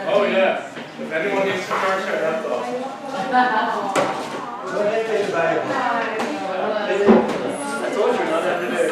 Oh yeah, if anyone needs to charge their laptop. I told you, not every day.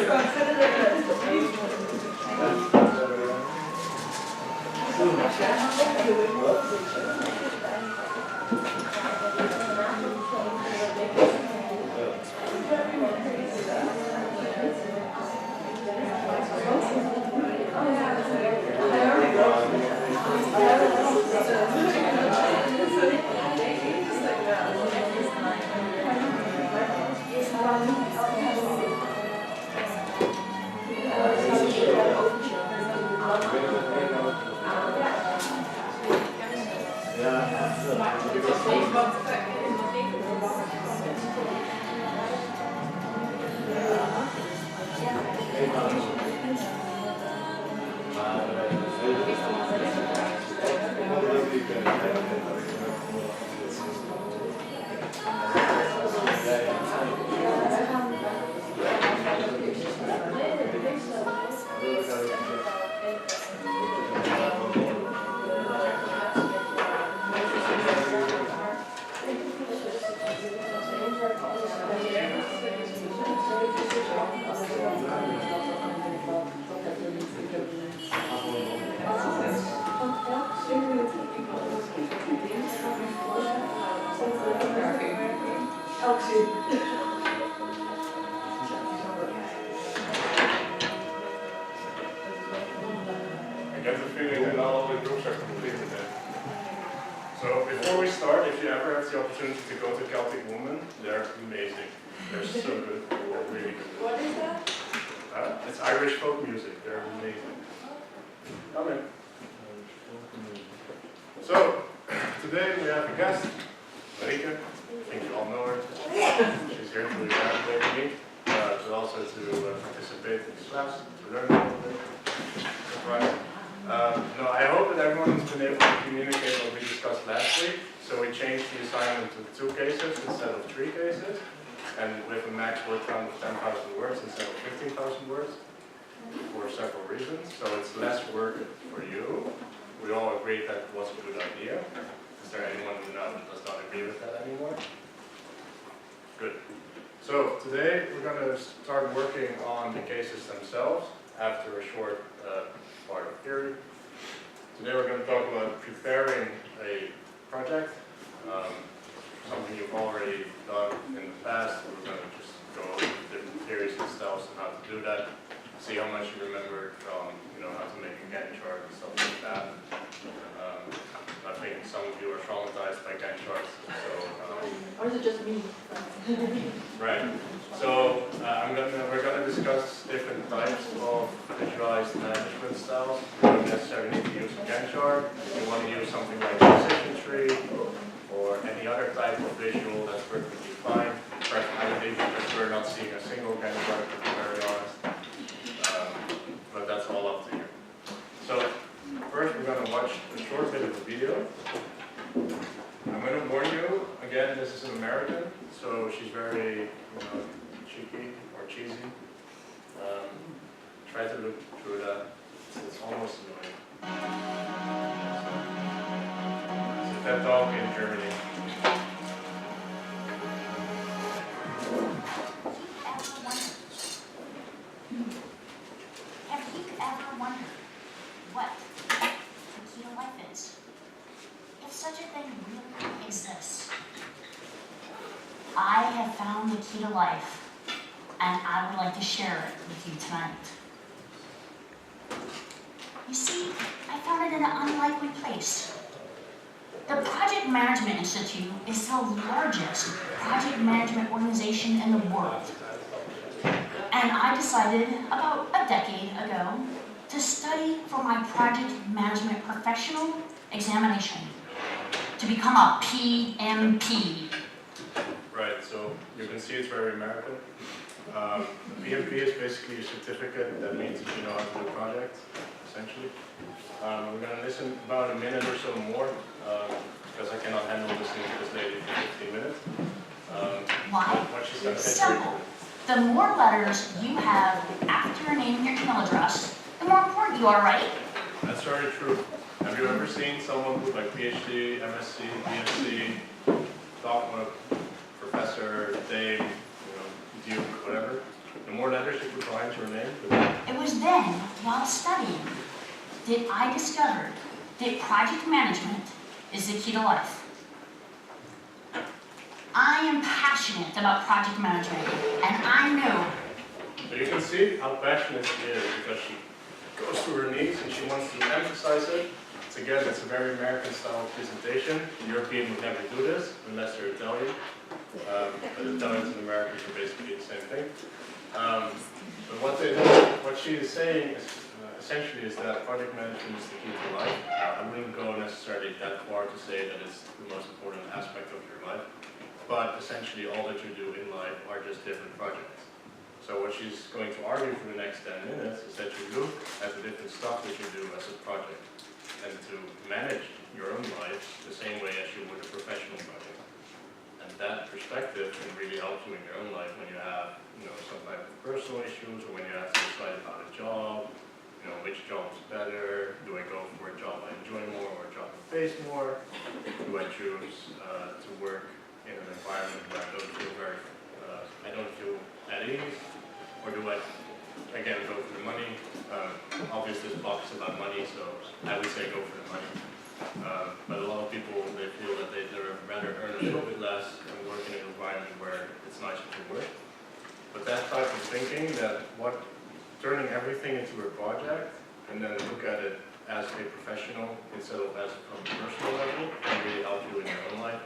I get the feeling that not all the groups are completed then. So before we start, if you ever have the opportunity to go to Celtic Woman, they're amazing. They're so good. They're really good. What is that? It's Irish folk music. They're amazing. Come in. So, today we have a guest, Marike. I think you all know her. She's here to evaluate me, but also to participate in this class, to learn a little bit. Right. No, I hope that everyone's been able to communicate what we discussed last week. So we changed the assignment to 2 cases instead of 3 cases, and with a max word count of 10,000 words instead of 15,000 words, for several reasons. So it's less work for you. We all agreed that was a good idea. Is there anyone who now does not agree with that anymore? Good. So today we're going to start working on the cases themselves after a short part of theory. Today we're going to talk about preparing a project, something you've already done in the past. We're going to just go over different theories and styles and how to do that. See how much you remember from, how to make a Gantt chart and stuff like that. I think some of you are traumatized by Gantt charts. So, or is it just me? right. So we're gonna discuss different types of visualized management styles. You don't necessarily need to use a Gantt chart. If you want to use something like a decision tree or any other type of visual, that's perfectly fine. Preferably because we're not seeing a single Gantt chart, to be very honest. But that's all up to you. So video. I'm going to warn you, again, this is an American, so she's very, cheeky or cheesy. Try to look through that. It's almost annoying. It's a TED Talk in Germany. Have you ever wondered what the key to life is? If such a thing really exists. I have found the key to life, and I would like to share it with you tonight. You see, I found it in an unlikely place. The Project Management Institute is the largest project management organization in the world. And I decided about a decade ago to study for my project management professional examination to become a PMP. Right, so you can see it's very American. The PMP is basically a certificate that means that you know how to do projects, essentially. We're going to listen about a minute or so more, because I cannot handle listening to this lady for 15 minutes. Why? What she's going to say. Simple. The more letters you have after your name and your email address, the more important you are, right? That's very true. Have you ever seen someone with like PhD, MSc, BSc, doctor, professor, Dave, Duke, whatever? The more letters you put behind your name, the better. It was then, while studying, that I discovered that project management is the key to life. I am passionate about project management, and I know. So you can see how passionate she is because she goes to her knees and she wants to emphasize it. It's a very American style presentation. The European would never do this unless they're Italian. But Italians and Americans are basically the same thing. But what she is saying is, essentially is that project management is the key to life. I wouldn't go necessarily that far to say that it's the most important aspect of your life. But essentially all that you do in life are just different projects. So what she's going to argue for the next 10 minutes is that you look at the different stuff that you do as a project and to manage your own life the same way as you would a professional project. And that perspective can really help you in your own life when you have some type of personal issues or when you have to decide about a job, which job is better, do I go for a job I enjoy more or a job that pays more, do I choose to work in an environment where I don't feel at ease, or do I, again, go for the money? Obviously this box is about money, so I would say go for the money. But a lot of people, they feel that they'd rather earn a little bit less and work in an environment where it's nicer to work. But that type of thinking, turning everything into a project and then look at it as a professional instead of as from a personal level can really help you in your own life.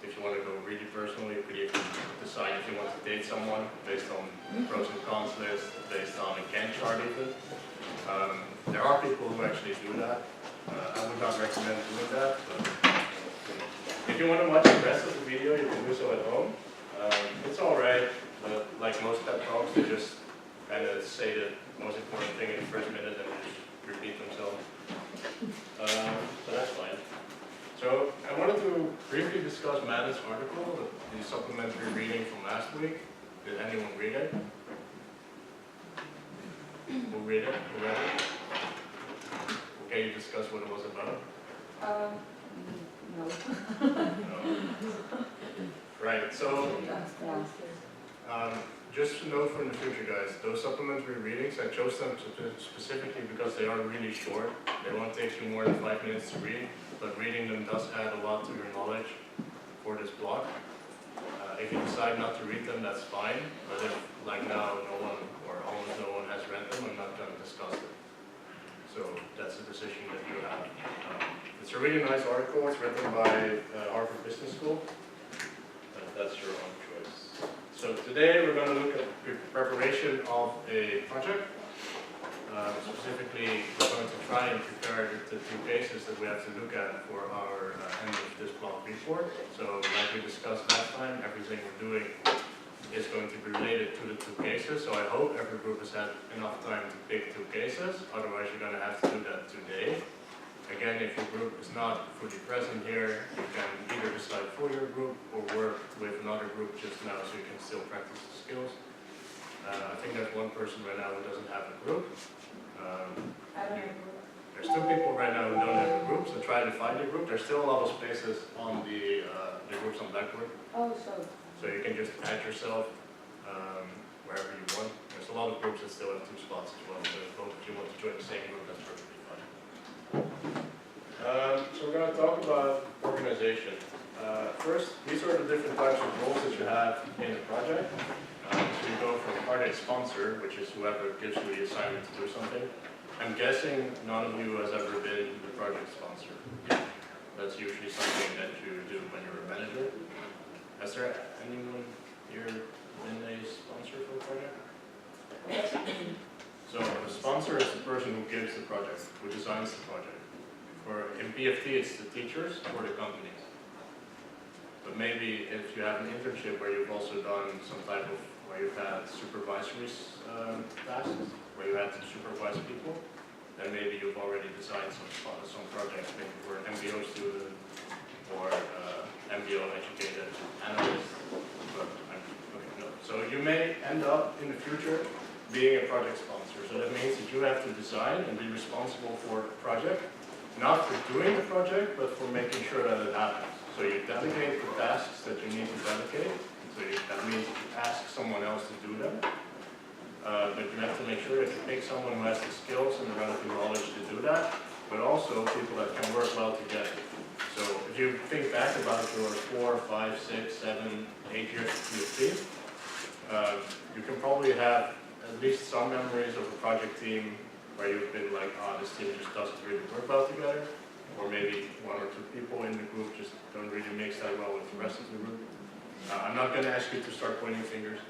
If you want to go really personal, you could even decide if you want to date someone based on pros and cons list, based on a Gantt chart even. There are people who actually do that. I would not recommend doing that, but if you want to watch the rest of the video, you can do so at home. It's alright, but like most TED Talks, they just kind of say the most important thing in the first minute and just repeat themselves. But that's fine. So I wanted to briefly discuss Madden's article, the supplementary reading from last week. Did anyone read it? Who read it? Who read it? Okay, you discuss what it was about? No. No. Right, so just to note for the future, guys, those supplementary readings, I chose them specifically because they are really short. They won't take you more than 5 minutes to read, but reading them does add a lot to your knowledge for this block. If you decide not to read them, that's fine, but if, like now, no one or almost no one has read them, I'm not going to discuss it. So that's a decision that you have. It's a really nice article. It's written by Harvard Business School. That's your own choice. So today we're going to look at the preparation of a project. Specifically, we're going to try and prepare the two cases that we have to look at for our end of this block report. So like we discussed last time, everything we're doing is going to be related to the two cases. So I hope every group has had enough time to pick two cases. Otherwise, you're going to have to do that today. Again, if your group is not fully present here, you can either decide for your group or work with another group just now so you can still practice the skills. I think there's one person right now who doesn't have a group. I don't know. There's 2 people right now who don't have a group, so try to find a group. There's still a lot of spaces on the groups on Blackboard, Oh, so, so you can just add yourself wherever you want. There's a lot of groups that still have 2 spots as well, so if you want to join the same group, that's perfectly fine. So we're going to talk about organization. First, these are the different types of roles that you have in a project. So you go from project sponsor, which is whoever gives you the assignment to do something. I'm guessing none of you has ever been the project sponsor. That's usually something that you do when you're a manager. Has there anyone here been a sponsor for a project? So a sponsor is the person who gives the project, who designs the project. In BFT, it's the teachers or the companies. But maybe if you have an internship where you've also done some type of, where you've had supervisory tasks, where you had to supervise people, then maybe you've already designed some projects, maybe for an MBO student or MBO educated analyst. But okay, no. So you may end up in the future being a project sponsor. So that means that you have to design and be responsible for a project, not for doing the project, but for making sure that it happens. So you delegate the tasks that you need to delegate. So that means that you ask someone else to do them. But you have to make sure that you pick someone who has the skills and the relevant knowledge to do that, but also people that can work well together. So if you think back about your 4, 5, 6, 7, 8 years of PhD, you can probably have at least some memories of a project team where you've been like, this team just doesn't really work well together, or maybe 1 or 2 people in the group just don't really mix that well with the rest of the group. I'm not going to ask you to start pointing fingers,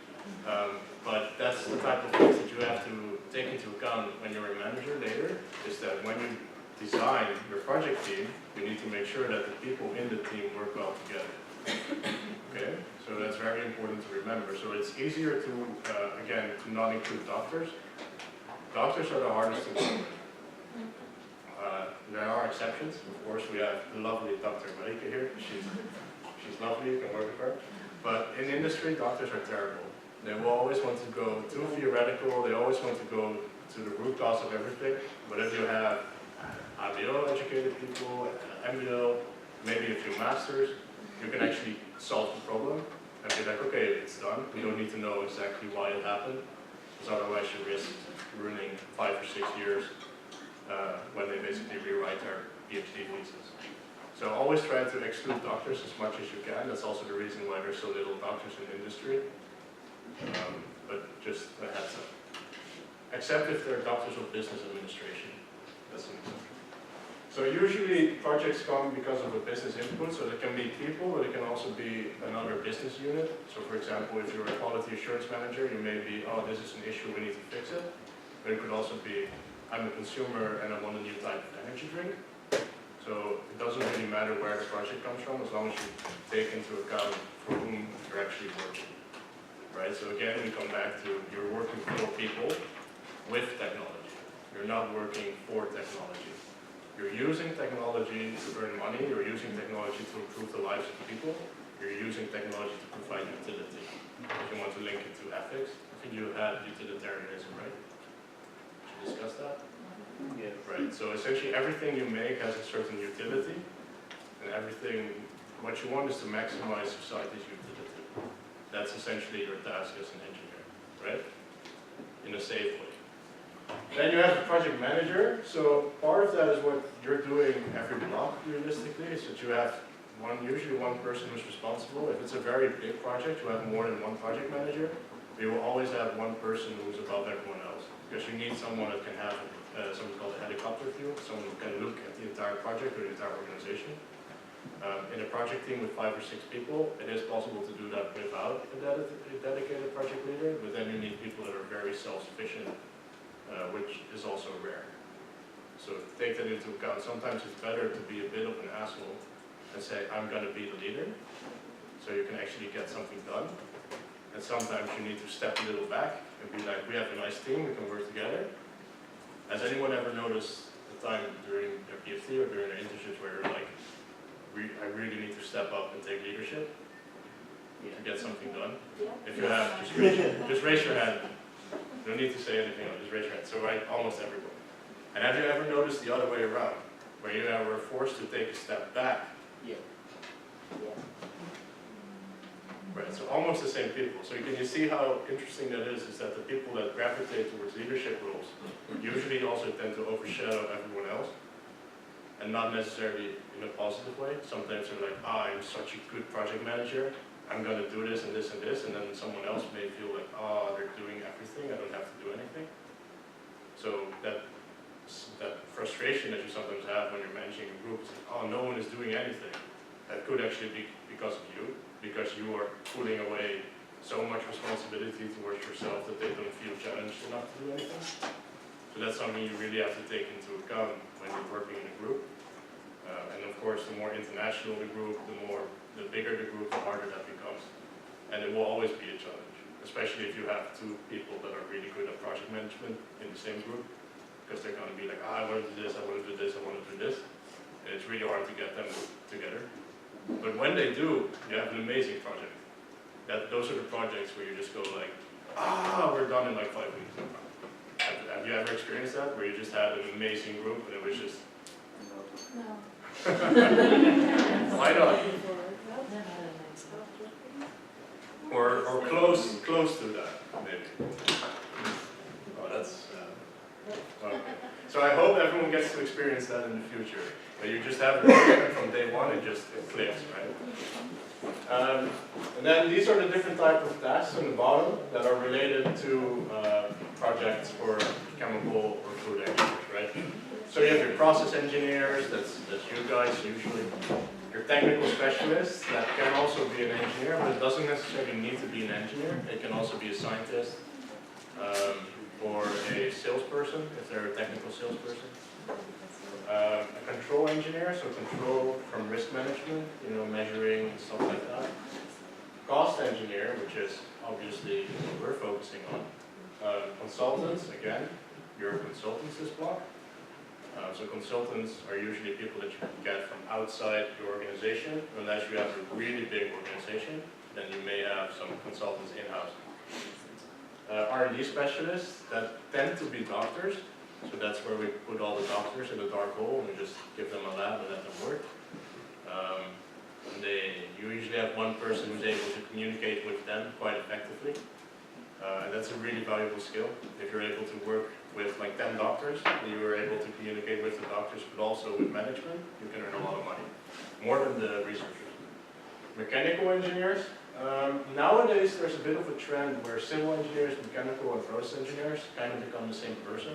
but that's the type of things that you have to take into account when you're a manager later, is that when you design your project team, you need to make sure that the people in the team work well together. Okay, so that's very important to remember. So it's easier to, again, to not include doctors. Doctors are the hardest to work with. There are exceptions. Of course, we have the lovely Dr. Marika here. She's lovely, you can work with her. But in industry, doctors are terrible. They will always want to go too theoretical. They always want to go to the root cause of everything. But if you have HBO educated people, MBO, maybe a few masters, you can actually solve the problem and be like, okay, it's done. We don't need to know exactly why it happened, because otherwise you risk ruining 5 or 6 years when they basically rewrite their PhD thesis. So always try to exclude doctors as much as you can. That's also the reason why there's so little doctors in industry. But just a heads up. Except if they're doctors of business administration. That's an exception. So usually projects come because of a business input, so it can be people, but it can also be another business unit. So for example, if you're a quality assurance manager, you may be, oh, this is an issue, we need to fix it. But it could also be, I'm a consumer and I want a new type of energy drink. So it doesn't really matter where the project comes from, as long as you take into account for whom you're actually working. Right? So again, we come back to, you're working for people with technology. You're not working for technology. You're using technology to earn money, you're using technology to improve the lives of people, you're using technology to provide utility. If you want to link it to ethics, I think you had utilitarianism, right? Did you discuss that? Yeah. Right, so essentially everything you make has a certain utility, and everything, what you want is to maximize society's utility. That's essentially your task as an engineer, right? In a safe way. Then you have the project manager. So part of that is what you're doing every block, realistically, is that you have usually one person who's responsible. If it's a very big project, you have more than one project manager. You will always have one person who's above everyone else, because you need someone that can have something called a helicopter view, someone who can look at the entire project or the entire organization. In a project team with 5 or 6 people, it is possible to do that without a dedicated project leader, but then you need people that are very self-sufficient, which is also rare. So take that into account. Sometimes it's better to be a bit of an asshole and say, I'm going to be the leader, so you can actually get something done. And sometimes you need to step a little back and be like, we have a nice team, we can work together. Has anyone ever noticed the time during their PhD or during their internships where you're like, I really need to step up and take leadership to get something done? If you have, just raise your hand. No need to say anything, just raise your hand. So almost everyone. And have you ever noticed the other way around, where you were forced to take a step back? Yeah. Right, so almost the same people. So can you see how interesting that is that the people that gravitate towards leadership roles usually also tend to overshadow everyone else, and not necessarily in a positive way. Sometimes they're like, I'm such a good project manager, I'm going to do this and this and this, and then someone else may feel like, they're doing everything, I don't have to do anything. So that frustration that you sometimes have when you're managing a group is like, no one is doing anything. That could actually be because of you, because you are pulling away so much responsibility towards yourself that they don't feel challenged enough to do anything. So that's something you really have to take into account when you're working in a group. And of course, the more international the group, the bigger the group, the harder that becomes. And it will always be a challenge, especially if you have two people that are really good at project management in the same group, because they're going to be like, I want to do this, I want to do this, I want to do this. And it's really hard to get them together. But when they do, you have an amazing project. Those are the projects where you just go like, we're done in like 5 weeks. Have you ever experienced that, where you just had an amazing group and it was just... No. Why not? Or close to that, maybe. Oh, that's... okay. So I hope everyone gets to experience that in the future. But you just have it from day one, it clicks, right? And then these are the different types of tasks on the bottom that are related to projects for chemical or food engineers, right? So you have your process engineers, that's you guys usually. Your technical specialists, that can also be an engineer, but it doesn't necessarily need to be an engineer. It can also be a scientist or a salesperson, if they're a technical salesperson. A control engineer, so control from risk management, measuring and stuff like that. Cost engineer, which is obviously what we're focusing on. Consultants, again, your consultants this block. So consultants are usually people that you can get from outside your organization. Unless you have a really big organization, then you may have some consultants in-house. R&D specialists, that tend to be doctors. So that's where we put all the doctors in a dark hole and we just give them a lab and let them work. You usually have one person who's able to communicate with them quite effectively. And that's a really valuable skill. If you're able to work with like 10 doctors, you are able to communicate with the doctors, but also with management, you can earn a lot of money. More than the researchers. Mechanical engineers. Nowadays, there's a bit of a trend where civil engineers, mechanical, and process engineers kind of become the same person.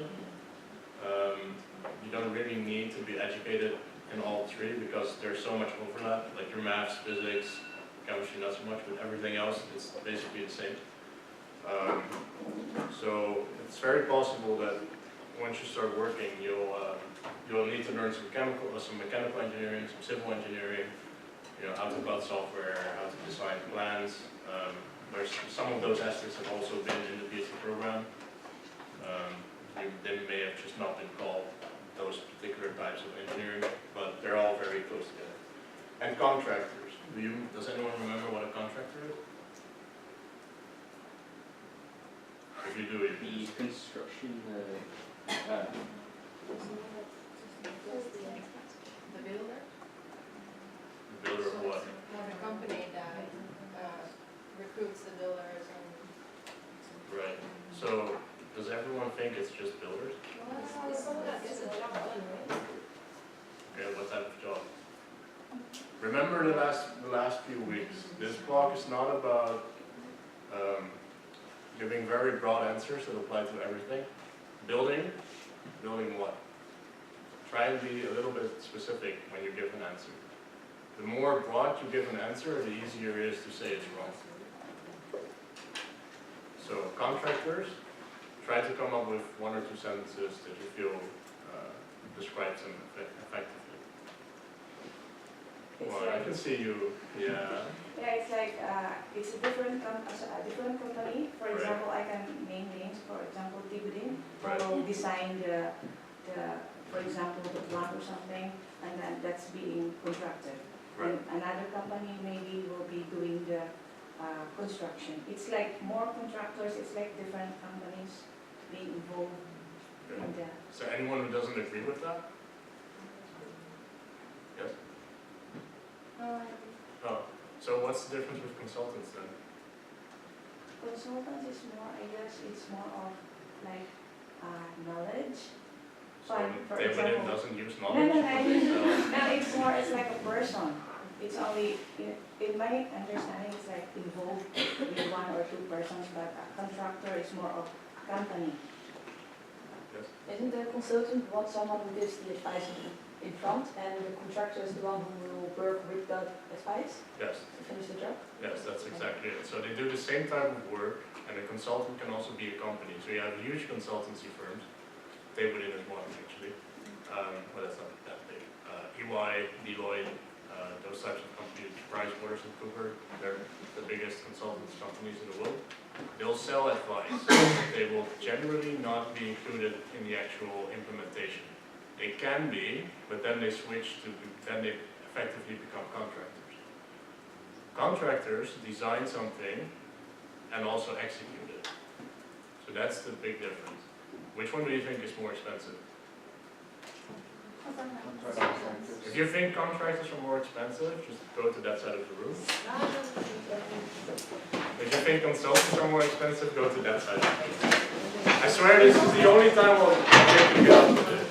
You don't really need to be educated in all three because there's so much overlap, like your maths, physics, chemistry not so much, but everything else is basically the same. So it's very possible that once you start working, you'll need to learn some mechanical engineering, some civil engineering, how to build software, how to design plans. Some of those aspects have also been in the PhD program. They may have just not been called those particular types of engineering, but they're all very close together. And contractors. Does anyone remember what a contractor is? If you do, you can The construction, The builder? the builder of what? The company that recruits the builders and... Right. So, does everyone think it's just builders? It's someone that gets a job done, right? Okay, what type of job? Remember the last few weeks. This block is not about giving very broad answers that apply to everything. Building what? Try and be a little bit specific when you give an answer. The more broad you give an answer, the easier it is to say it's wrong. So contractors, try to come up with 1 or 2 sentences that you feel describes them effectively. Well, I can see you, yeah. Yeah, it's like it's a different company. For Right. example, I can name names. For example, Tibudin Right. will design the for example, the plant or something, and then that's being contracted. Right. And another company maybe will be doing the construction. It's like more contractors, it's like different companies being involved Okay. in that. So anyone who doesn't agree with that? Yes? Oh, so what's the difference with consultants then? Consultants is more, I guess, it's more of like knowledge. So For David example, doesn't use no, knowledge? no, it's more, it's like a person. It's only, in my understanding, it's like involved with one or two persons, but a contractor is more of company. Yes? Isn't the consultant someone who gives the advice in front, and the contractor is the one who will work with that advice Yes. to finish the job? Yes, that's exactly it. So they do the same type of work, and a consultant can also be a company. So you have huge consultancy firms, they within as one actually, well that's not that big. EY, Deloitte, those types of companies, PricewaterhouseCoopers, they're the biggest consultants companies in the world. They'll sell advice. They will generally not be included in the actual implementation. They can be, but then they switch to, then they effectively become contractors. Contractors design something and also execute it. So that's the big difference. Which one do you think is more expensive? If you think contractors are more expensive, just go to that side of the room. If you think consultants are more expensive, go to that side. I swear this is the only time I'll get you out with it.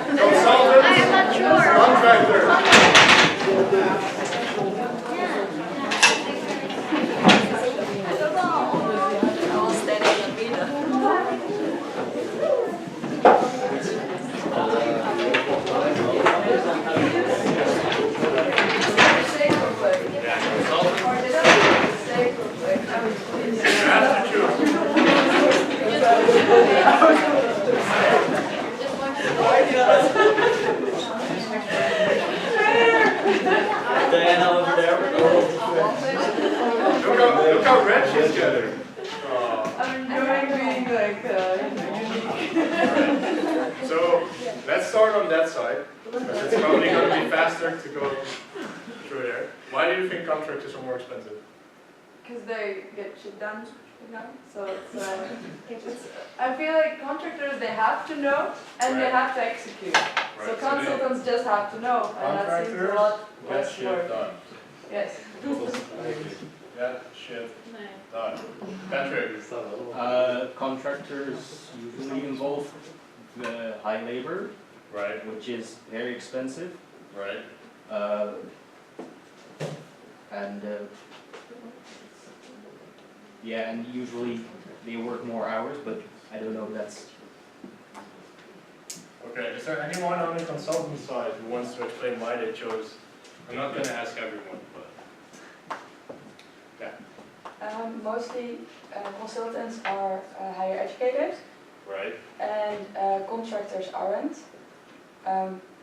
Consultants, I am not sure. contractors. Diana over there. Look how red she's getting. I'm enjoying being like unique. So let's start on that side, because it's probably going to be faster to go through there. Why do you think contractors are more expensive? Because they get shit done, you know? So it's, I feel like contractors, they have to know and they Right. have to execute. So Right, consultants just have to know, and that seems a lot Get less shit work. done. Yes. Get shit done. Patrick. Contractors usually involve the high labor, Right, which is very expensive, right. and yeah, and usually they work more hours, but I don't know if that's. Okay, is there anyone on the consultant side who wants to explain why they chose? I'm not going to ask everyone, but. Mostly consultants are higher educated, Right, and contractors aren't.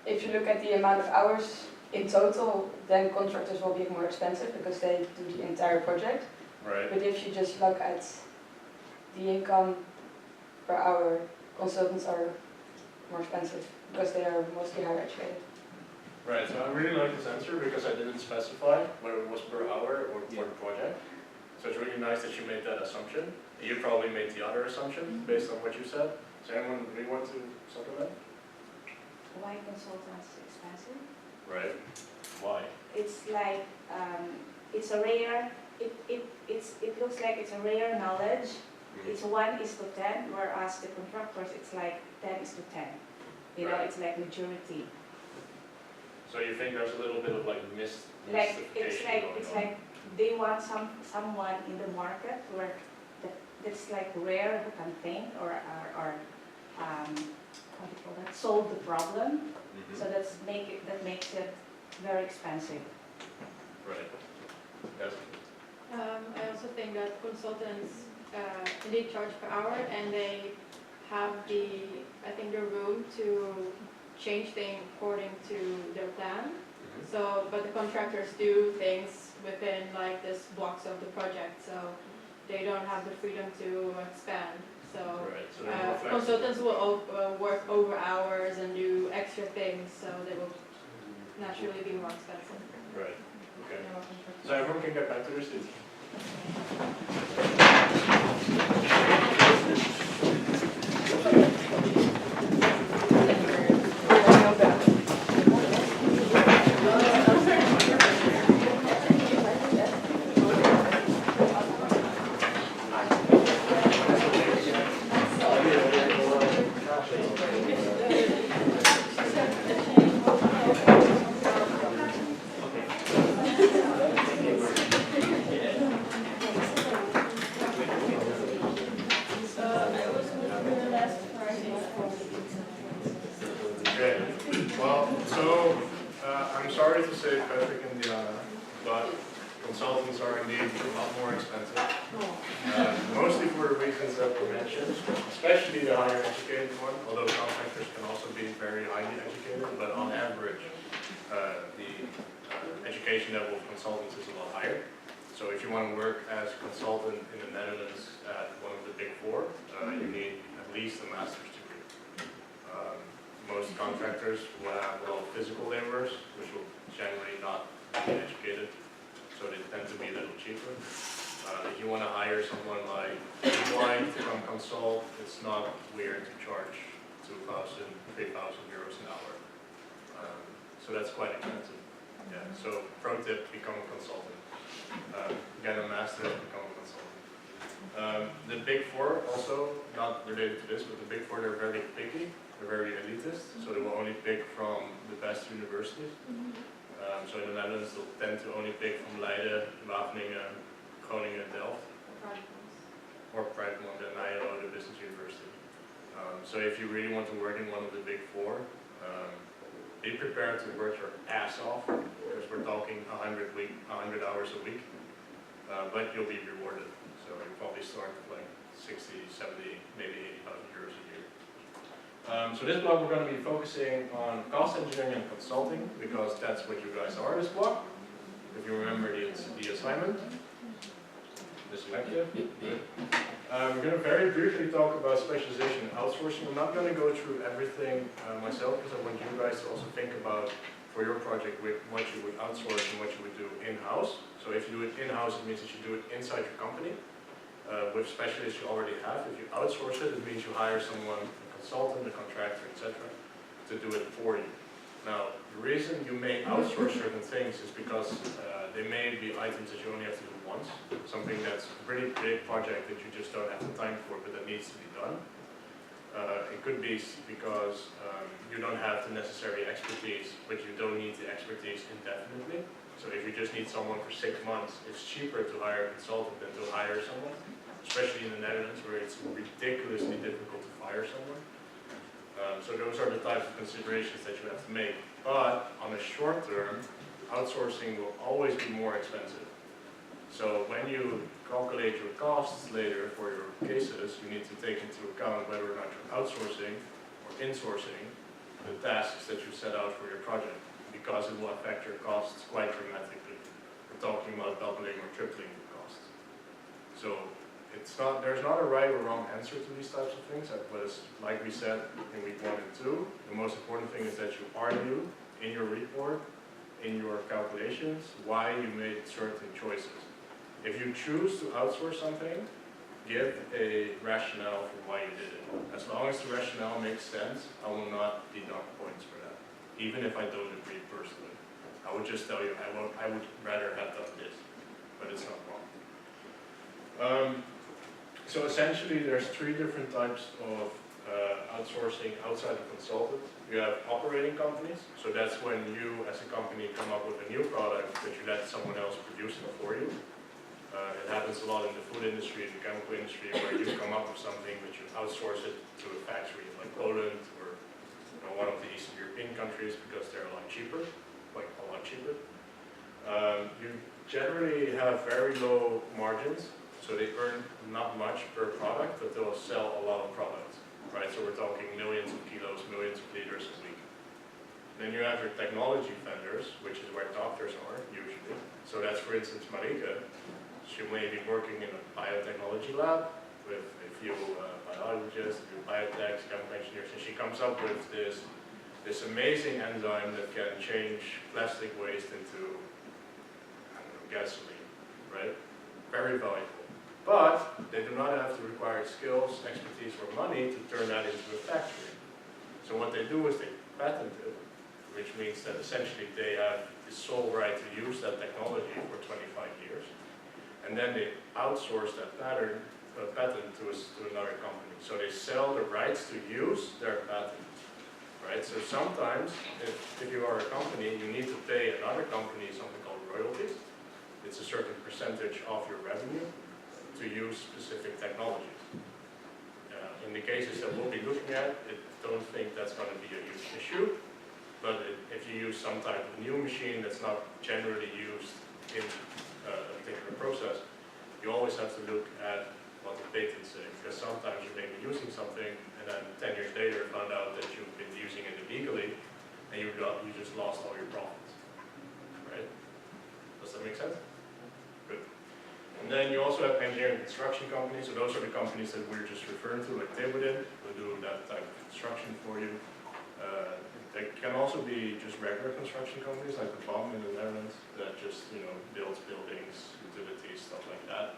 If you look at the amount of hours in total, then contractors will be more expensive because they do the entire project. right. But if you just look at the income per hour, consultants are more expensive because they are mostly higher educated. Right, so I really like this answer because I didn't specify whether it was per hour or per project. So it's really nice that you made that assumption. You probably made the other assumption based on what you said. Does anyone really want to supplement? Why consultants expensive? Right. Why? It's like, it's a rare, it looks like it's a rare knowledge. It's 1:10, whereas the contractors, it's like 10:10. You know, Right. it's like majority. So you think there's a little bit of like Like, it's mystification going on? like they want someone in the market where that's like rare who can think or what do you call that, solve the problem. Mhm. So that makes it very expensive. Right. Yes. I also think that consultants indeed charge per hour, and they have the room to change things according to their plan. So, but the contractors do things within like this blocks of the project, so they don't have the freedom to expand. So Right, so they're more flexible. consultants will work over hours and do extra things, so they will naturally be more expensive. Right, okay. So everyone can get back to their seats. Okay, well, so I'm sorry to say, Patrick and Diana, but consultants are indeed a lot more expensive. Mostly for the reasons that were mentioned, especially the higher educated one, although contractors can also be very highly educated, but on average, the education level of consultants is a lot higher. So if you want to work as a consultant in the Netherlands at one of the big four, you need at least a master's degree. Most contractors will have physical laborers, which will generally not be educated, so they tend to be a little cheaper. If you want to hire someone like EY to come consult, it's not weird to charge 2,000, 3,000 euros an hour. So that's quite expensive. Yeah. So pro tip: become a consultant. Get a master, become a consultant. The big four, also not related to this, but the big four, they're very picky. They're very elitist, so they will only pick from the best universities. So in the Netherlands, they'll tend to only pick from Leiden, Wageningen, Groningen, Delft, or private one, the ILO, the Business University. So if you really want to work in one of the big four, be prepared to work your ass off, because we're talking 100 hours a week, but you'll be rewarded. So you'll probably start with like 60, 70, maybe 80,000 euros a year. So this block we're going to be focusing on cost engineering and consulting, because that's what you guys are this block. If you remember the assignment, this elective. We're going to very briefly talk about specialization and outsourcing. I'm not going to go through everything myself, because I want you guys to also think about, for your project, with what you would outsource and what you would do in-house. So if you do it in-house, it means that you do it inside your company, with specialists you already have. If you outsource it, it means you hire someone, consultant, a contractor, etc., to do it for you. Now, the reason you may outsource certain things is because they may be items that you only have to do once, something that's a pretty big project that you just don't have the time for, but that needs to be done. It could be because you don't have the necessary expertise, but you don't need the expertise indefinitely. So if you just need someone for 6 months, it's cheaper to hire a consultant than to hire someone, especially in the Netherlands, where it's ridiculously difficult to fire someone. So those are the types of considerations that you have to make. But on the short term, outsourcing will always be more expensive. So when you calculate your costs later for your cases, you need to take into account whether or not you're outsourcing or insourcing the tasks that you set out for your project, because it will affect your costs quite dramatically. We're talking about doubling or tripling the costs. So there's not a right or wrong answer to these types of things, but it's, like we said in week 1 and 2, the most important thing is that you argue in your report, in your calculations, why you made certain choices. If you choose to outsource something, give a rationale for why you did it. As long as the rationale makes sense, I will not deduct points for that, even if I don't agree personally. I would just tell you, I would rather have done this, but it's not wrong. So essentially, there's 3 different types of outsourcing outside of consultant. You have operating companies, so that's when you as a company come up with a new product that you let someone else produce it for you. It happens a lot in the food industry, in the chemical industry, where you come up with something but you outsource it to a factory like Poland or one of the Eastern European countries, because they're a lot cheaper, like a lot cheaper. You generally have very low margins. So they earn not much per product, but they'll sell a lot of products, right? So we're talking millions of kilos, millions of liters a week. Then you have your technology vendors, which is where doctors are usually. So that's, for instance, Marika. She may be working in a biotechnology lab with a few biologists, a few biotechs, chemical engineers, and she comes up with this amazing enzyme that can change plastic waste into, I don't know, gasoline, right? Very valuable. But they do not have the required skills, expertise, or money to turn that into a factory. So what they do is they patent it, which means that essentially they have the sole right to use that technology for 25 years. And then they outsource that patent to another company. So they sell the rights to use their patent. Right? So sometimes, if you are a company, you need to pay another company something called royalties. It's a certain percentage of your revenue to use specific technologies. In the cases that we'll be looking at, I don't think that's going to be a huge issue. But if you use some type of new machine that's not generally used in a particular process, you always have to look at what the patents say. Because sometimes you may be using something and then 10 years later found out that you've been using it illegally and you just lost all your profits. Right? Does that make sense? Good. And then you also have engineering and construction companies. So those are the companies that we're just referring to, like Tableton, who do that type of construction for you. They can also be just regular construction companies like the BOM in the Netherlands that just, builds buildings, utilities, stuff like that.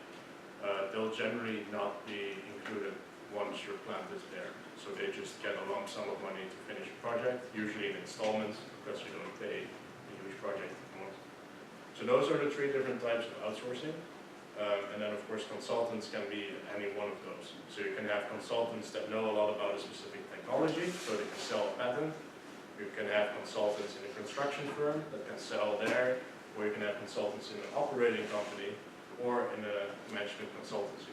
They'll generally not be included once your plant is there. So they just get a lump sum of money to finish a project, usually in installments, because you don't pay a huge project at once. So those are the three different types of outsourcing. And then of course consultants can be any one of those. So you can have consultants that know a lot about a specific technology, so they can sell a patent. You can have consultants in a construction firm that can sell there, or you can have consultants in an operating company or in a management consultancy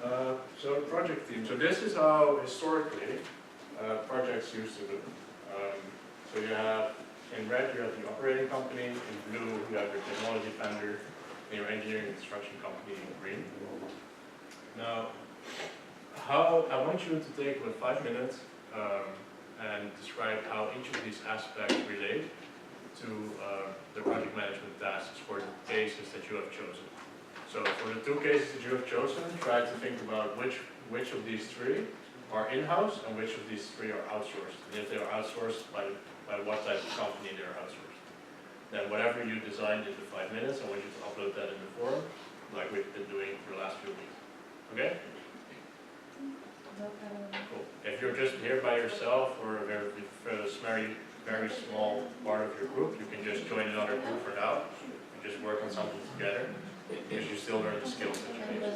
firm. So the project team. So this is how historically projects used to look. So you have, in red you have the operating company, in blue you have your technology vendor, and your engineering and construction company in green. Now, I want you to take 5 minutes and describe how each of these aspects relate to the project management tasks for the cases that you have chosen. So for the two cases that you have chosen, try to think about which of these three are in-house and which of these three are outsourced. And if they are outsourced, by what type of company they are outsourced. Then whatever you designed in the 5 minutes, I want you to upload that in the forum, like we've been doing for the last few weeks. Okay? Cool. If you're just here by yourself or a very small part of your group, you can just join another group for now and just work on something together because you still learn the skills that you need.